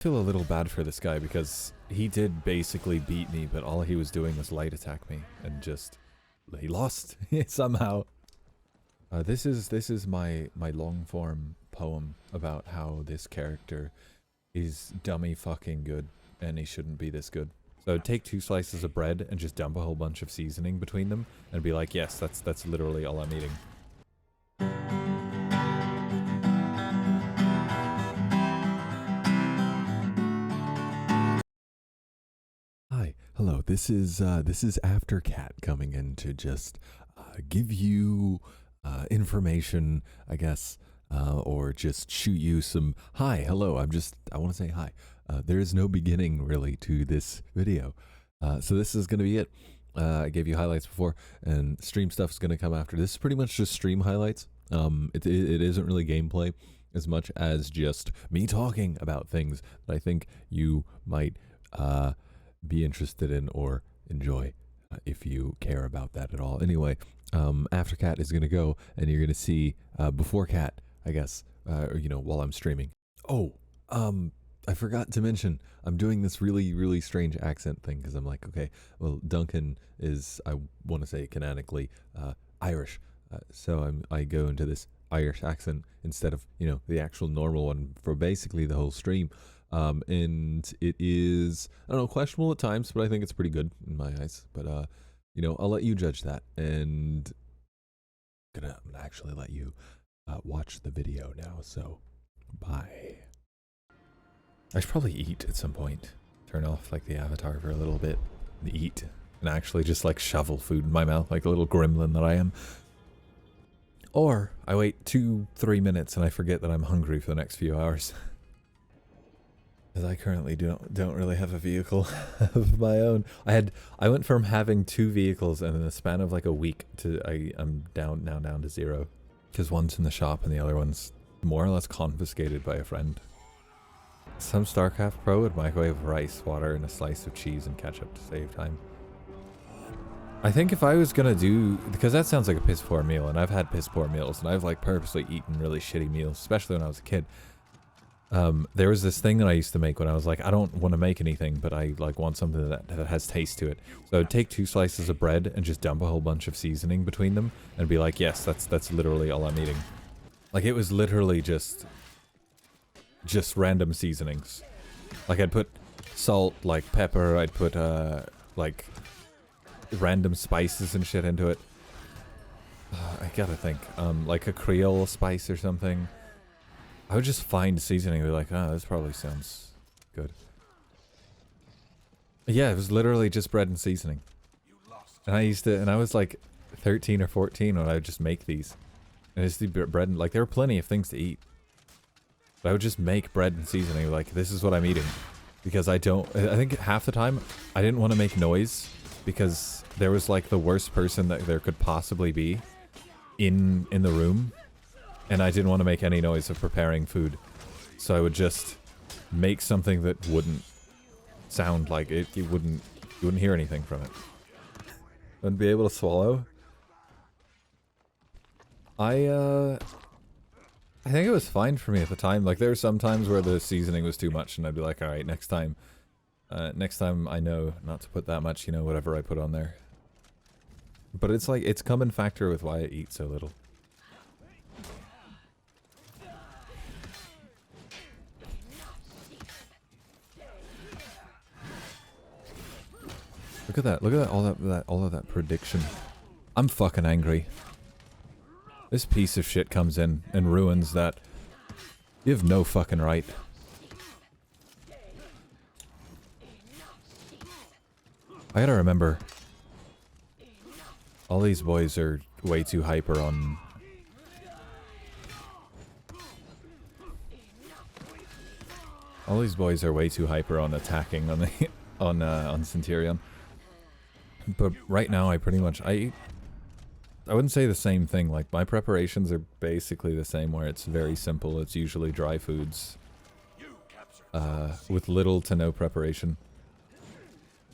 Feel a little bad for this guy because he did basically beat me, but all he was doing was light attack me and just he lost somehow. This is my long form poem about how this character is dummy fucking good and he shouldn't be this good. So take 2 slices of bread and just dump a whole bunch of seasoning between them and be like, yes, that's literally all I'm eating. Hi, hello. This is Aftercat coming in to just give you information, I guess, or just shoot you some. Hi, hello. I want to say hi. There is no beginning really to this video, so this is gonna be it. I gave you highlights before, and stream stuff is gonna come after. This is pretty much just stream highlights. It isn't really gameplay as much as just me talking about things that I think you might be interested in or enjoy, if you care about that at all. Anyway, after Cat is gonna go, and you're gonna see before Cat, I guess, or while I'm streaming. Oh, I forgot to mention, I'm doing this really strange accent thing because I'm like, okay, well, Duncan is, I want to say canonically, Irish, so I go into this Irish accent instead of the actual normal one for basically the whole stream. And it is, I don't know, questionable at times, but I think it's pretty good in my eyes. But I'll let you judge that, and I'm gonna actually let you watch the video now. So bye. I should probably eat at some point. Turn off like the avatar for a little bit, and eat, and actually just like shovel food in my mouth like a little gremlin that I am. Or I wait 2-3 minutes and I forget that I'm hungry for the next few hours. Because I currently don't really have a vehicle of my own. I went from having 2 vehicles and in the span of like a week to I'm down to 0. Because one's in the shop and the other one's more or less confiscated by a friend. Some StarCraft Pro would microwave rice, water, and a slice of cheese and ketchup to save time. I think if I was gonna do, because that sounds like a piss poor meal, and I've had piss poor meals, and I've like purposely eaten really shitty meals, especially when I was a kid. There was this thing that I used to make when I was like, I don't want to make anything, but I like want something that has taste to it. So I'd take 2 slices of bread and just dump a whole bunch of seasoning between them and be like, yes, that's literally all I'm eating. Like it was literally just random seasonings. Like I'd put salt, like pepper, I'd put like random spices and shit into it. I gotta think, like a Creole spice or something. I would just find seasoning and be like, oh, this probably sounds good. Yeah, it was literally just bread and seasoning. And I was like 13 or 14 when I would just make these. And just do bread and, like, there were plenty of things to eat. But I would just make bread and seasoning, like, this is what I'm eating. Because I think half the time, I didn't want to make noise. Because there was, like, the worst person that there could possibly be in the room. And I didn't want to make any noise of preparing food. So I would just make something that wouldn't sound like it. You wouldn't hear anything from it. Wouldn't be able to swallow. I think it was fine for me at the time. Like, there were some times where the seasoning was too much, and I'd be like, alright, next time I know not to put that much, whatever I put on there. But it's like, it's come in factor with why I eat so little. Look at that, all of that prediction. I'm fucking angry. This piece of shit comes in and ruins that. You have no fucking right. I gotta remember, all these boys are way too hyper on... All these boys are way too hyper on attacking on the on Centurion. But right now I pretty much, I wouldn't say the same thing. Like, my preparations are basically the same, where it's very simple. It's usually dry foods with little to no preparation.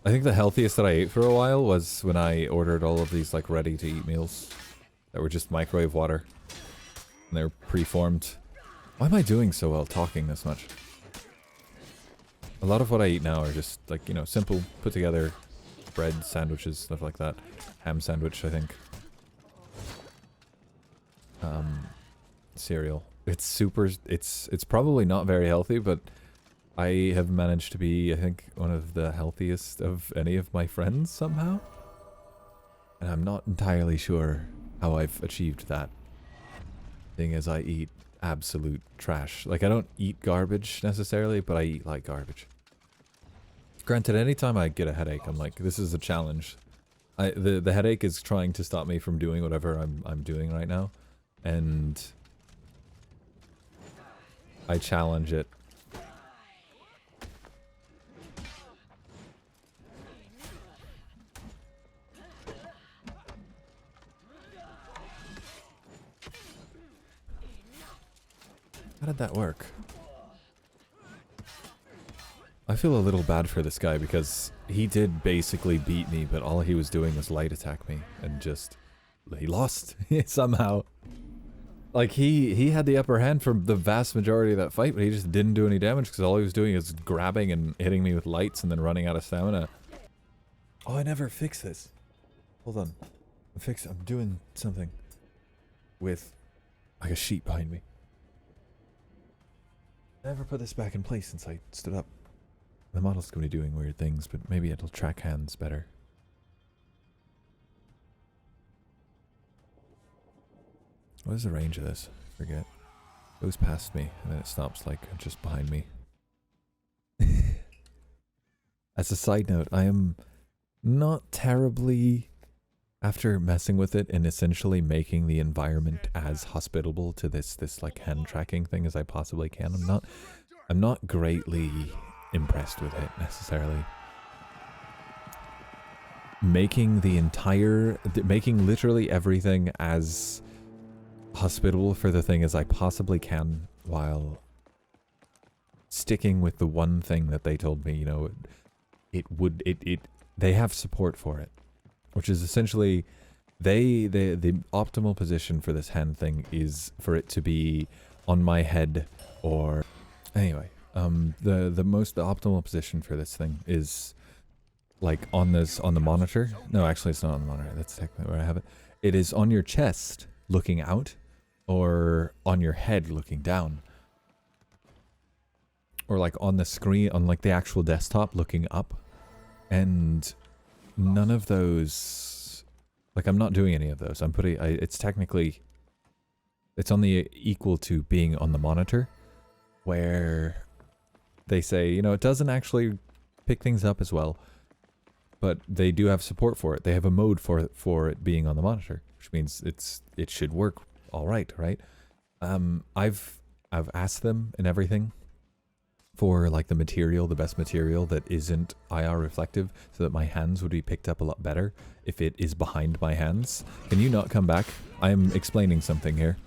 I think the healthiest that I ate for a while was when I ordered all of these like ready to eat meals that were just microwave water and they're preformed. Why am I doing so well talking this much? A lot of what I eat now are just like, you know, simple, put together bread sandwiches, stuff like that. Ham sandwich, I think. Cereal. It's probably not very healthy, but I have managed to be, I think, one of the healthiest of any of my friends somehow. And I'm not entirely sure how I've achieved that. Thing is, I eat absolute trash. Like, I don't eat garbage necessarily, but I eat like garbage. Granted, anytime I get a headache, I'm like, this is a challenge. The headache is trying to stop me from doing whatever I'm doing right now. And I challenge it. How did that work? I feel a little bad for this guy because he did basically beat me, but all he was doing was light attack me and just... he lost somehow. Like, he had the upper hand for the vast majority of that fight, but he just didn't do any damage because all he was doing is grabbing and hitting me with lights and then running out of stamina. Oh, I never fixed this. Hold on. I'm doing something with like a sheet behind me. I never put this back in place since I stood up. The model's going to be doing weird things, but maybe it'll track hands better. What is the range of this? I forget. It goes past me, and then it stops, like, just behind me. As a side note, I am not terribly, after messing with it and essentially making the environment as hospitable to this like, hand tracking thing as I possibly can, I'm not greatly impressed with it necessarily. Making making literally everything as hospitable for the thing as I possibly can while sticking with the one thing that they told me, you know, they have support for it, which is essentially the optimal position for this hand thing is for it to be on my head or anyway. The optimal position for this thing is like on the monitor. No, actually it's not on the monitor. That's technically where I have it. It is on your chest looking out or on your head looking down. Or like on the screen, on like the actual desktop looking up. And none of those, like I'm not doing any of those. It's technically, it's on the equal to being on the monitor where they say, you know, it doesn't actually pick things up as well, but they do have support for it. They have a mode for it being on the monitor, which means it should work all right, right? I've asked them and everything for like the best material that isn't IR reflective, so that my hands would be picked up a lot better if it is behind my hands. Can you not come back? I am explaining something here.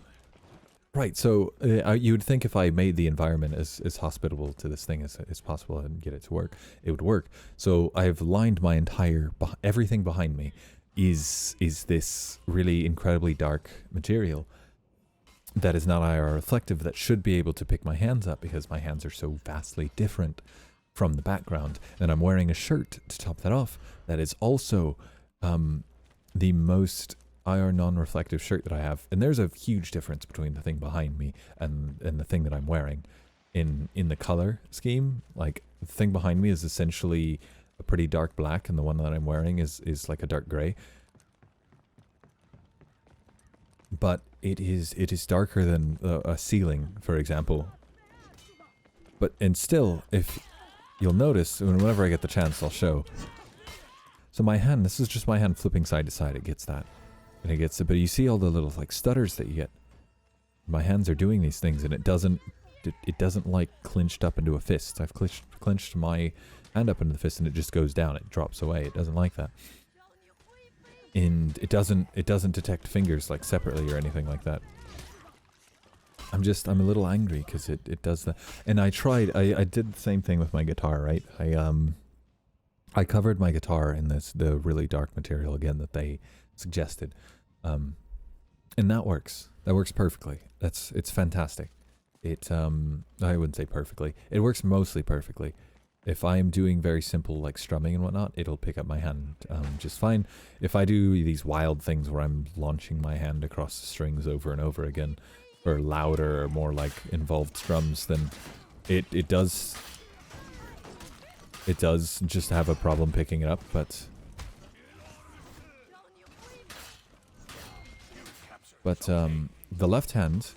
Right, so you would think if I made the environment as hospitable to this thing as possible and get it to work, it would work. So I've lined my everything behind me is this really incredibly dark material that is not IR reflective, that should be able to pick my hands up because my hands are so vastly different from the background. And I'm wearing a shirt to top that off that is also the most IR non-reflective shirt that I have, and there's a huge difference between the thing behind me and the thing that I'm wearing in the color scheme. Like the thing behind me is essentially a pretty dark black, and the one that I'm wearing is like a dark gray. But it is darker than a ceiling, for example. And still, if you'll notice, whenever I get the chance, I'll show. So my hand, this is just my hand flipping side to side. It gets that. And it gets it, but you see all the little like stutters that you get. My hands are doing these things, and it doesn't like clinched up into a fist. I've clenched my hand up into the fist, and it just goes down. It drops away. It doesn't like that, and it doesn't detect fingers like separately or anything like that. I'm a little angry because it does that. And I did the same thing with my guitar, right? I covered my guitar in the really dark material again that they suggested, and that works perfectly. It's fantastic. I wouldn't say perfectly, it works mostly perfectly. if I am doing very simple like strumming and whatnot, it'll pick up my hand just fine. If I do these wild things where I'm launching my hand across the strings over and over again, or louder or more like involved strums, then it does just have a problem picking it up. But the left hand,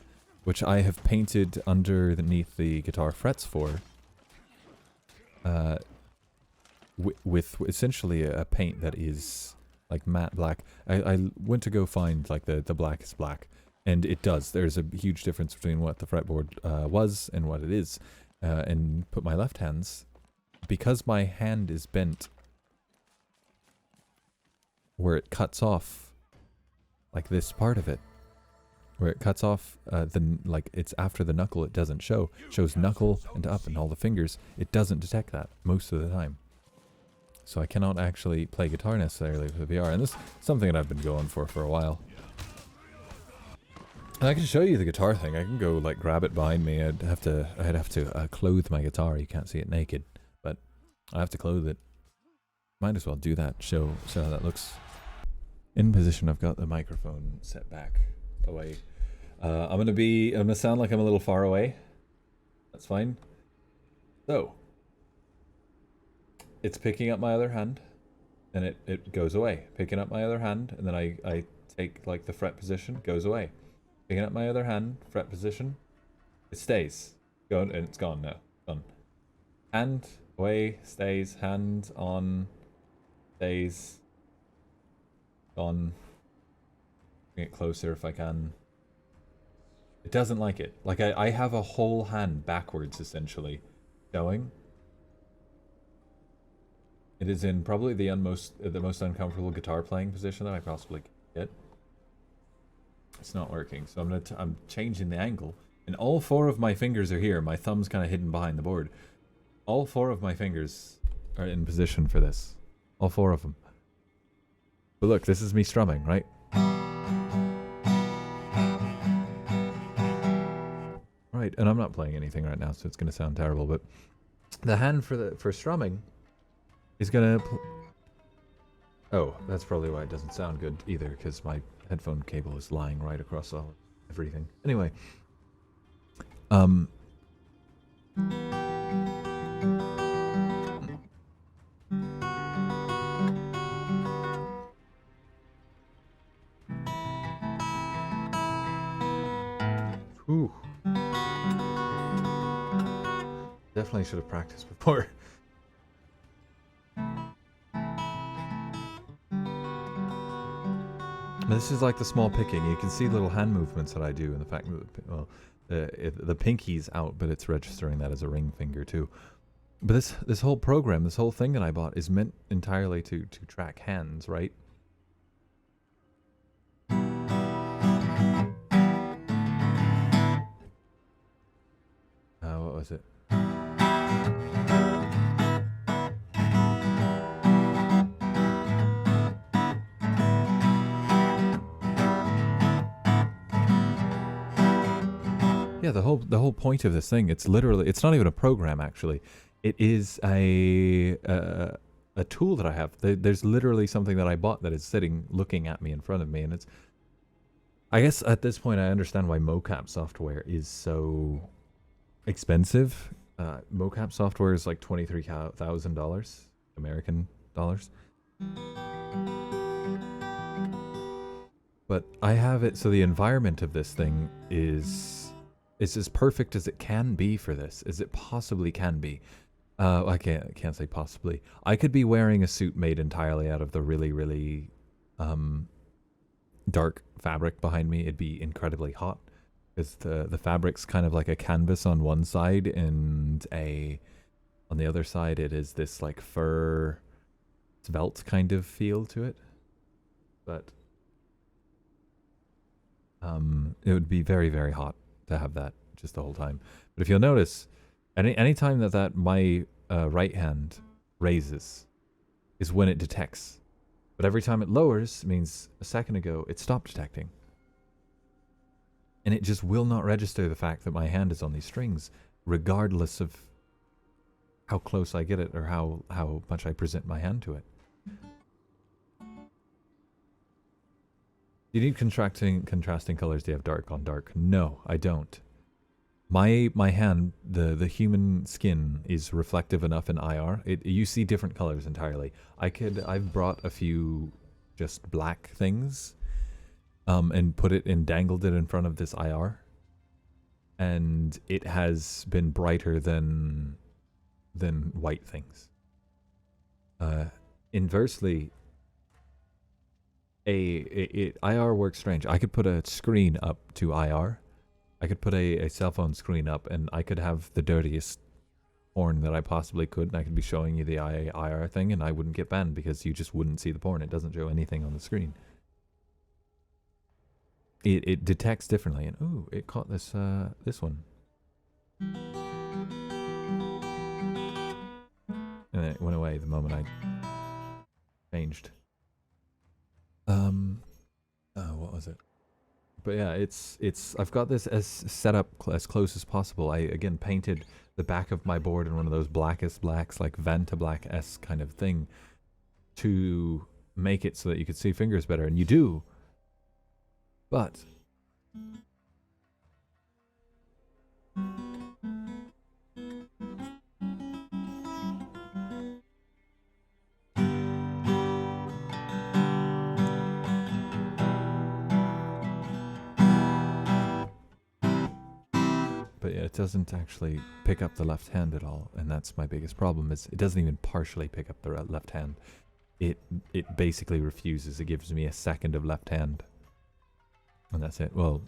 which I have painted underneath the guitar frets for, with essentially a paint that is like matte black. I went to go find like the blackest black, and it does. There's a huge difference between what the fretboard was and what it is. And put my left hands, because my hand is bent where it cuts off, like this part of it, where it cuts off like it's after the knuckle, it doesn't show. It shows knuckle and up and all the fingers. It doesn't detect that most of the time. So I cannot actually play guitar necessarily with the VR, and this is something that I've been going for a while. And I can show you the guitar thing. I can go like grab it behind me. I'd have to clothe my guitar. You can't see it naked, but I have to clothe it. Might as well do that. Show how that looks. In position, I've got the microphone set back away. I'm gonna sound like I'm a little far away. That's fine. So it's picking up my other hand, and it goes away. Picking up my other hand, and then I take like the fret position, goes away. Picking up my other hand, fret position, it stays. Gone, and it's gone now. Gone. Hand away, stays. Hand on, stays. Gone. Bring it closer if I can. It doesn't like it. Like I have a whole hand backwards essentially going. It is in probably the most uncomfortable guitar playing position that I possibly can get. It's not working, so I'm changing the angle, and all 4 of my fingers are here. My thumb's kind of hidden behind the board. All 4 of my fingers are in position for this. All 4 of them. But look, this is me strumming, right? Right, and I'm not playing anything right now, so it's going to sound terrible, but the hand for strumming is going to... Oh, that's probably why it doesn't sound good either, because my headphone cable is lying right across everything. Anyway. Ooh. Definitely should have practiced before. This is like the small picking. You can see little hand movements that I do, and the fact that, well, the pinky's out, but it's registering that as a ring finger too. But this whole program, this whole thing that I bought, is meant entirely to track hands, right? What was it? Yeah, the whole point of this thing, it's not even a program actually. It is a tool that I have. There's literally something that I bought that is sitting looking at me in front of me, and it's, I guess at this point I understand why mocap software is so expensive. Mocap software is like $23,000 American dollars. But I have it so the environment of this thing is as perfect as it can be for this, as it possibly can be. I can't say possibly. I could be wearing a suit made entirely out of the really, really dark fabric behind me. It'd be incredibly hot, because the fabric's kind of like a canvas on one side, and on the other side it is this like fur svelte kind of feel to it. But it would be very, very hot to have that just the whole time. But if you'll notice, any time that my right hand raises is when it detects. But every time it lowers means a second ago it stopped detecting. And it just will not register the fact that my hand is on these strings, regardless of how close I get it or how much I present my hand to it. Do you need contrasting colors? Do you have dark on dark? No, I don't. My hand, the human skin is reflective enough in IR. You see different colors entirely. I've brought a few just black things, and dangled it in front of this IR, and it has been brighter than white things. Inversely, IR works strange. I could put a screen up to IR. I could put a cell phone screen up, and I could have the dirtiest porn that I possibly could, and I could be showing you the IR thing, and I wouldn't get banned because you just wouldn't see the porn. It doesn't show anything on the screen. It detects differently, and ooh, it caught this one. And then it went away the moment I changed. What was it? But yeah, I've got this as set up as close as possible. I again painted the back of my board in one of those blackest blacks, like Vanta Black-esque kind of thing, to make it so that you could see fingers better, and you do. But yeah, it doesn't actually pick up the left hand at all, and that's my biggest problem. Is it doesn't even partially pick up the left hand. It basically refuses. It gives me a second of left hand, and that's it. Well,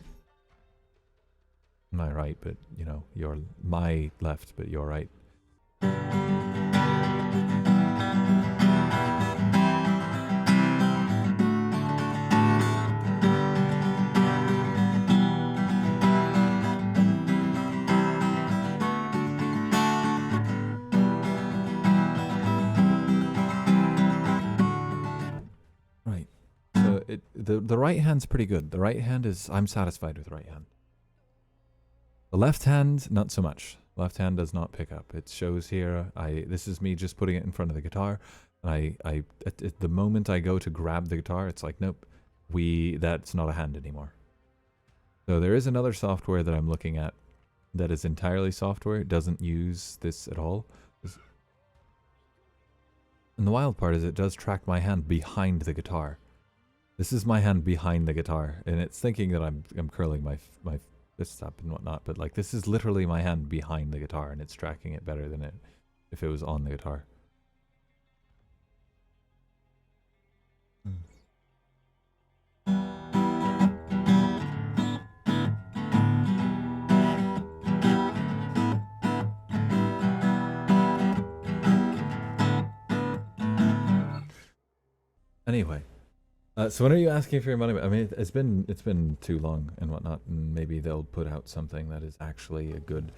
my right, but you know, you're my left, but you're right. The right hand's pretty good. The right hand is, I'm satisfied with the right hand. The left hand, not so much. Left hand does not pick up. It shows here, this is me just putting it in front of the guitar. And at the moment I go to grab the guitar, it's like, nope, that's not a hand anymore. So there is another software that I'm looking at that is entirely software. It doesn't use this at all. And the wild part is it does track my hand behind the guitar. This is my hand behind the guitar, and it's thinking that I'm curling my fists up and whatnot, but like this is literally my hand behind the guitar, and it's tracking it better than if it was on the guitar. Anyway. So when are you asking for your money? I mean, it's been too long and whatnot, and maybe they'll put out something that is actually a good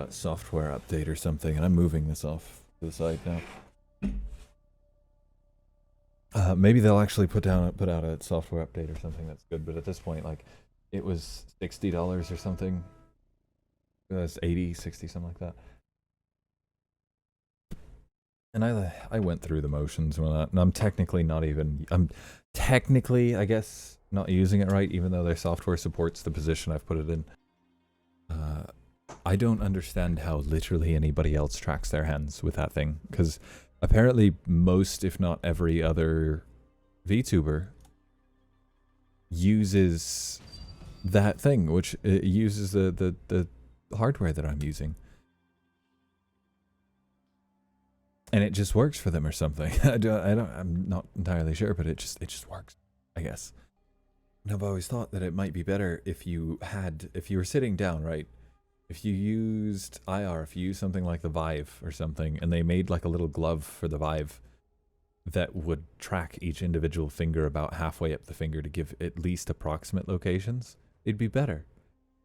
software update or something. And I'm moving this off to the side now. Maybe they'll actually put out a software update or something that's good. But at this point, like, it was $60 or something. It was 80, 60, something like that. And I went through the motions and whatnot, and I'm technically, I guess, not using it right, even though their software supports the position I've put it in. I don't understand how literally anybody else tracks their hands with that thing, because apparently most, if not every other VTuber uses that thing, which uses the hardware that I'm using. And it just works for them or something. I'm not entirely sure, but it just works, I guess. And I've always thought that it might be better if you were sitting down, right? If you used IR, if you used something like the Vive or something, and they made like a little glove for the Vive that would track each individual finger about halfway up the finger to give at least approximate locations, it'd be better.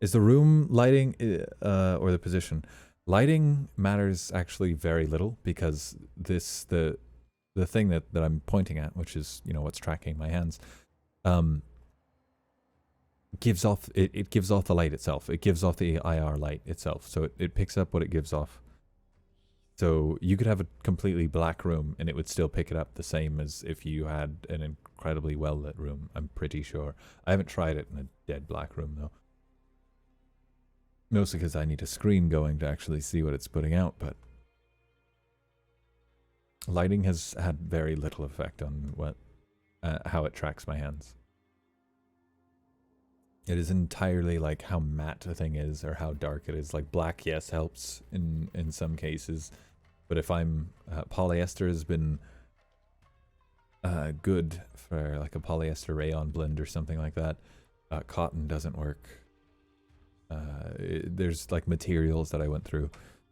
Is the room lighting or the position? Lighting matters actually very little, because the thing that I'm pointing at, which is, you know, what's tracking my hands, gives off it gives off the light itself. It gives off the IR light itself, so it picks up what it gives off. So you could have a completely black room and it would still pick it up the same as if you had an incredibly well lit room. I'm pretty sure. I haven't tried it in a dead black room though. Mostly because I need a screen going to actually see what it's putting out, but lighting has had very little effect on how it tracks my hands. It is entirely like how matte the thing is or how dark it is. Like black, yes, helps in some cases, but if I'm polyester has been good for like a polyester rayon blend or something like that. Cotton doesn't work. There's like materials that I went through.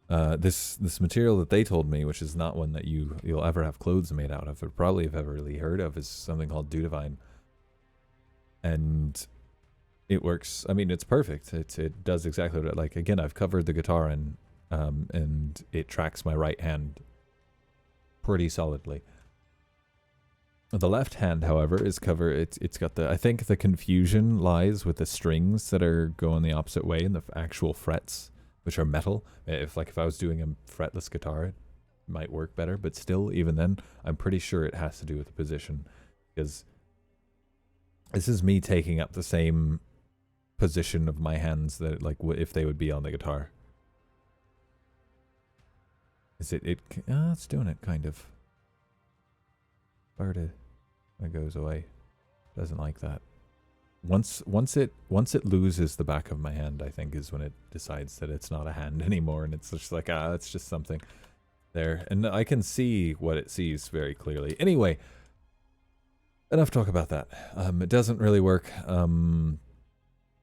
This material that they told me, which is not one that you'll ever have clothes made out of, or probably have ever really heard of, is something called Dudavine. And it works. I mean, it's perfect. It does exactly what like. Again, I've covered the guitar and it tracks my right hand pretty solidly. The left hand, however, is it's got the, I think the confusion lies with the strings that are going the opposite way and the actual frets, which are metal. If I was doing a fretless guitar, it might work better, but still, even then, I'm pretty sure it has to do with the position, because this is me taking up the same position of my hands that like if they would be on the guitar. Is it's doing it kind of. Farted. It goes away. Doesn't like that. Once it loses the back of my hand, I think is when it decides that it's not a hand anymore, and it's just like it's just something there, and I can see what it sees very clearly. Anyway, enough talk about that. It doesn't really work.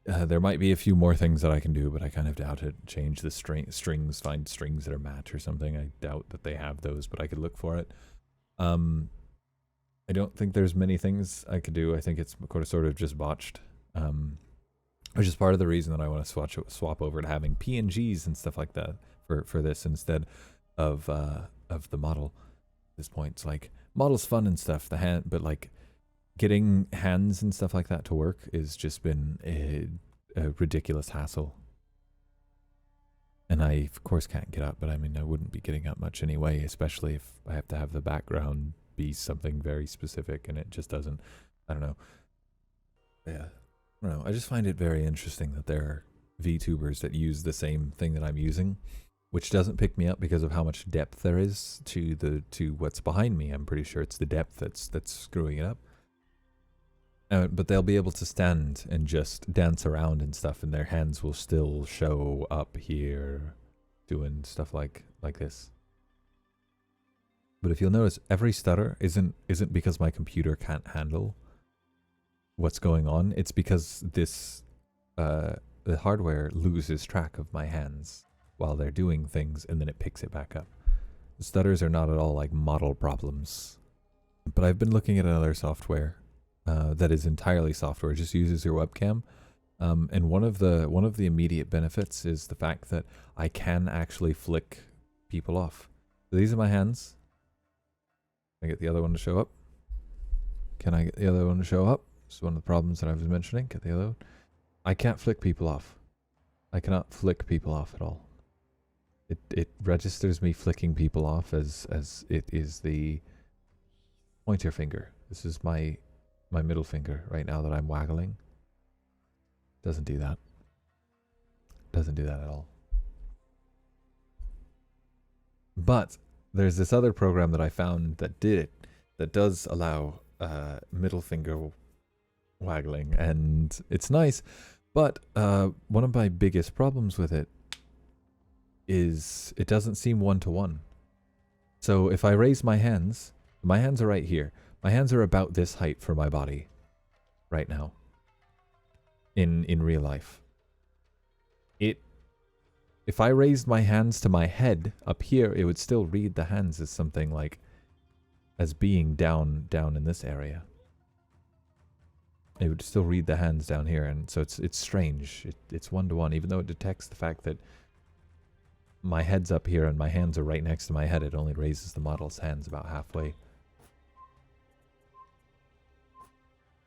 There might be a few more things that I can do, but I kind of doubt it. Change the strings, find strings that are matte or something. I doubt that they have those, but I could look for it. I don't think there's many things I could do. I think it's sort of just botched, which is part of the reason that I want to swap over to having PNGs and stuff like that for this instead of the model. At this point, it's like model's fun and stuff. The hand, but like getting hands and stuff like that to work has just been a ridiculous hassle. And I, of course, can't get up, but I mean, I wouldn't be getting up much anyway, especially if I have to have the background be something very specific, and it just doesn't. I don't know. Yeah. I don't know. I just find it very interesting that there are VTubers that use the same thing that I'm using, which doesn't pick me up because of how much depth there is to what's behind me. I'm pretty sure it's the depth that's screwing it up. But they'll be able to stand and just dance around and stuff, and their hands will still show up here doing stuff like this. But if you'll notice, every stutter isn't because my computer can't handle what's going on. It's because this the hardware loses track of my hands while they're doing things, and then it picks it back up. The stutters are not at all like model problems. But I've been looking at another software that is entirely software, just uses your webcam. And one of the immediate benefits is the fact that I can actually flick people off. So these are my hands. Can I get the other one to show up? Can I get the other one to show up? This is one of the problems that I was mentioning. Get the other one. I can't flick people off. I cannot flick people off at all. It registers me flicking people off as it is the pointer finger. This is my middle finger right now that I'm waggling. Doesn't do that. Doesn't do that at all. But there's this other program that I found that did it, that does allow middle finger waggling, and it's nice. But one of my biggest problems with it is it doesn't seem one-to-one. So if I raise my hands are right here. My hands are about this height for my body right now in real life. If I raised my hands to my head up here, it would still read the hands as something like as being down in this area. It would still read the hands down here, and so it's strange. It's one-to-one, even though it detects the fact that my head's up here and my hands are right next to my head. It only raises the model's hands about halfway.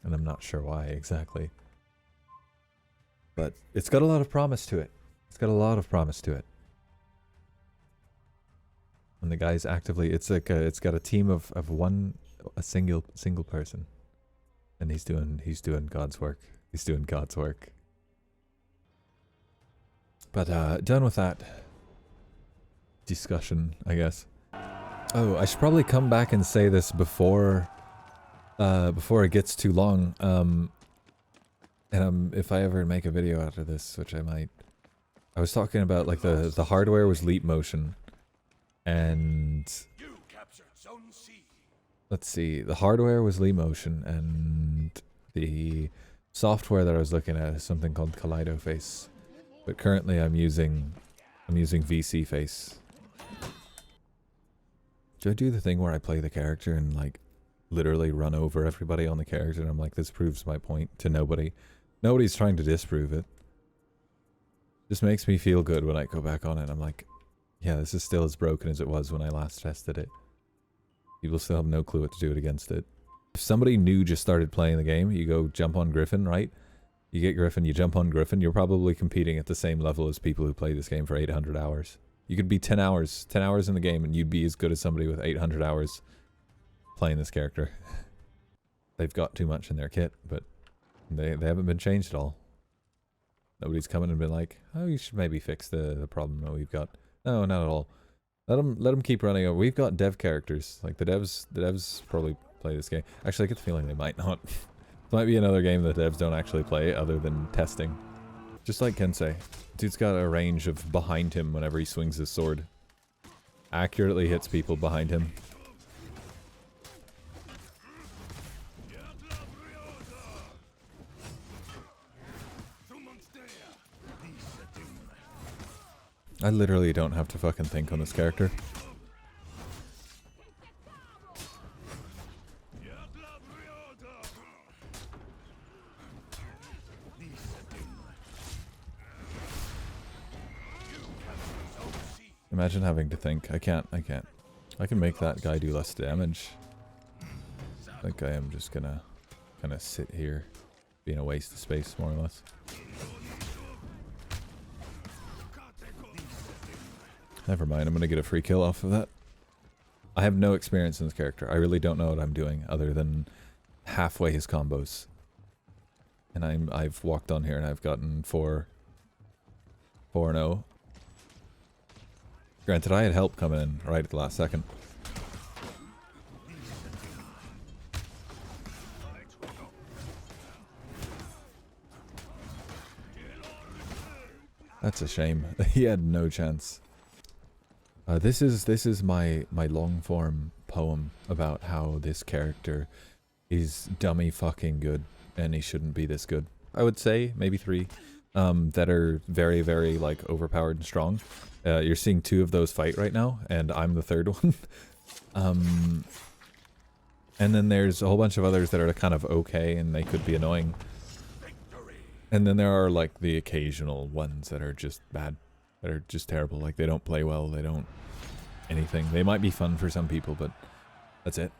And I'm not sure why exactly. But it's got a lot of promise to it. It's got a lot of promise to it. When the guy's actively, it's like it's got a team of a single person, and he's doing God's work. He's doing God's work. But done with that discussion, I guess. Oh, I should probably come back and say this before it gets too long. And if I ever make a video after this, which I might, I was talking about like the hardware was Leap Motion, and let's see, the hardware was Leap Motion, and the software that I was looking at is something called Kaleido Face. But currently I'm using VC Face. Do I do the thing where I play the character and like literally run over everybody on the character and I'm like, this proves my point to nobody? Nobody's trying to disprove it. Just makes me feel good when I go back on it. I'm like, yeah, this is still as broken as it was when I last tested it. People still have no clue what to do against it. If somebody new just started playing the game, you go jump on Griffin, right? You get Griffin, you jump on Griffin, you're probably competing at the same level as people who play this game for 800 hours. You could be 10 hours in the game and you'd be as good as somebody with 800 hours playing this character. They've got too much in their kit, but they haven't been changed at all. Nobody's come in and been like, oh, you should maybe fix the problem that we've got. No, not at all. Let them keep running over. We've got dev characters. Like the devs probably play this game. Actually, I get the feeling they might not. It might be another game that devs don't actually play other than testing. Just like Kensei. Dude's got a range of behind him whenever he swings his sword. Accurately hits people behind him. I literally don't have to fucking think on this character. Imagine having to think. I can't. I can make that guy do less damage. I think I am just gonna kind of sit here, being a waste of space, more or less. Never mind, I'm gonna get a free kill off of that. I have no experience in this character. I really don't know what I'm doing other than halfway his combos. And I've walked on here and I've gotten 4-0. Granted, I had help coming in right at the last second. That's a shame. He had no chance. This is my long form poem about how this character is dummy fucking good and he shouldn't be this good. I would say maybe 3 that are very, very like overpowered and strong. You're seeing 2 of those fight right now, and I'm the 3rd one. And then there's a whole bunch of others that are kind of okay and they could be annoying. And then there are like the occasional ones that are just bad. That are just terrible. Like they don't play well, they don't anything. They might be fun for some people, but that's it.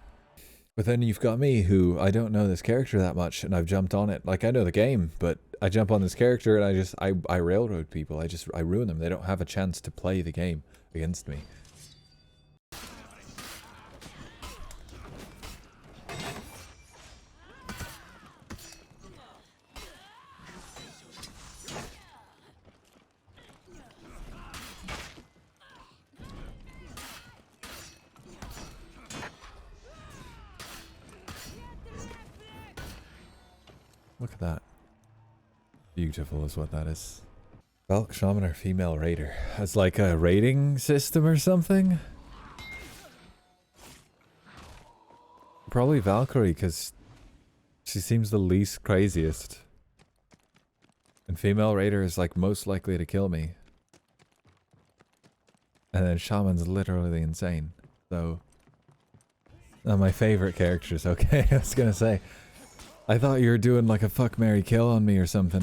But then you've got me, who I don't know this character that much, and I've jumped on it. Like I know the game, but I jump on this character and I railroad people. I ruin them. They don't have a chance to play the game against me. Look at that. Beautiful is what that is. Valk Shaman or female raider? As like a rating system or something? Probably Valkyrie, because she seems the least craziest. And female raider is like most likely to kill me. And then Shaman's literally insane. So... my favorite characters, okay? I was gonna say. I thought you were doing like a fuck, marry, kill on me or something.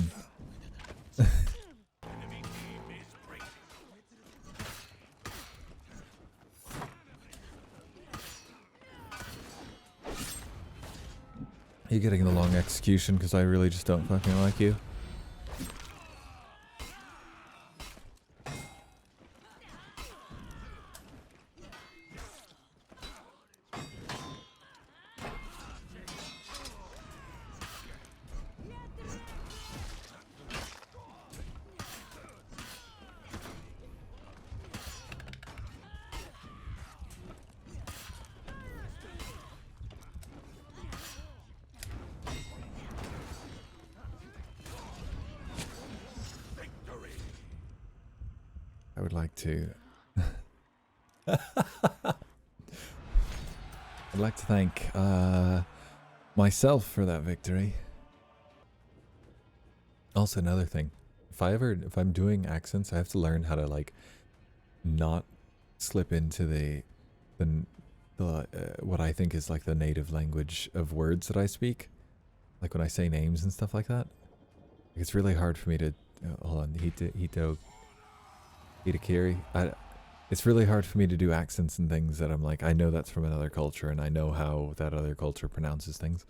You getting the long execution because I really just don't fucking like you. I would like to. I'd like to thank myself for that victory. Also, another thing, if I'm doing accents, I have to learn how to like not slip into the what I think is like the native language of words that I speak, like when I say names and stuff like that. It's really hard for me to hold on, Hitakiri. It's really hard for me to do accents and things that I'm like, I know that's from another culture and I know how that other culture pronounces things.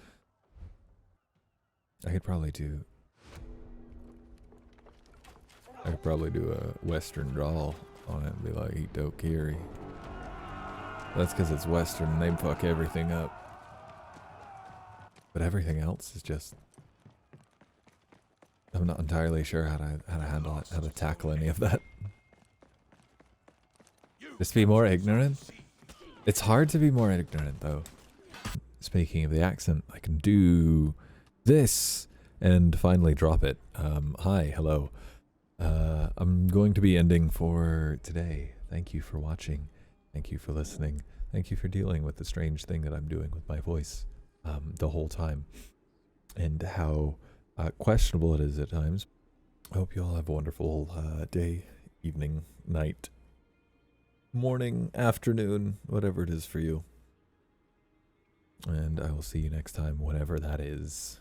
I could probably do a Western drawl on it and be like, Hitakiri. That's because it's Western and they fuck everything up. But everything else is just... I'm not entirely sure how to handle it, how to tackle any of that. Just be more ignorant? It's hard to be more ignorant, though. Speaking of the accent, I can do this and finally drop it. Hi, hello. I'm going to be ending for today. Thank you for watching. Thank you for listening. Thank you for dealing with the strange thing that I'm doing with my voice the whole time. And how questionable it is at times. I hope you all have a wonderful day, evening, night, morning, afternoon, whatever it is for you. And I will see you next time, whenever that is.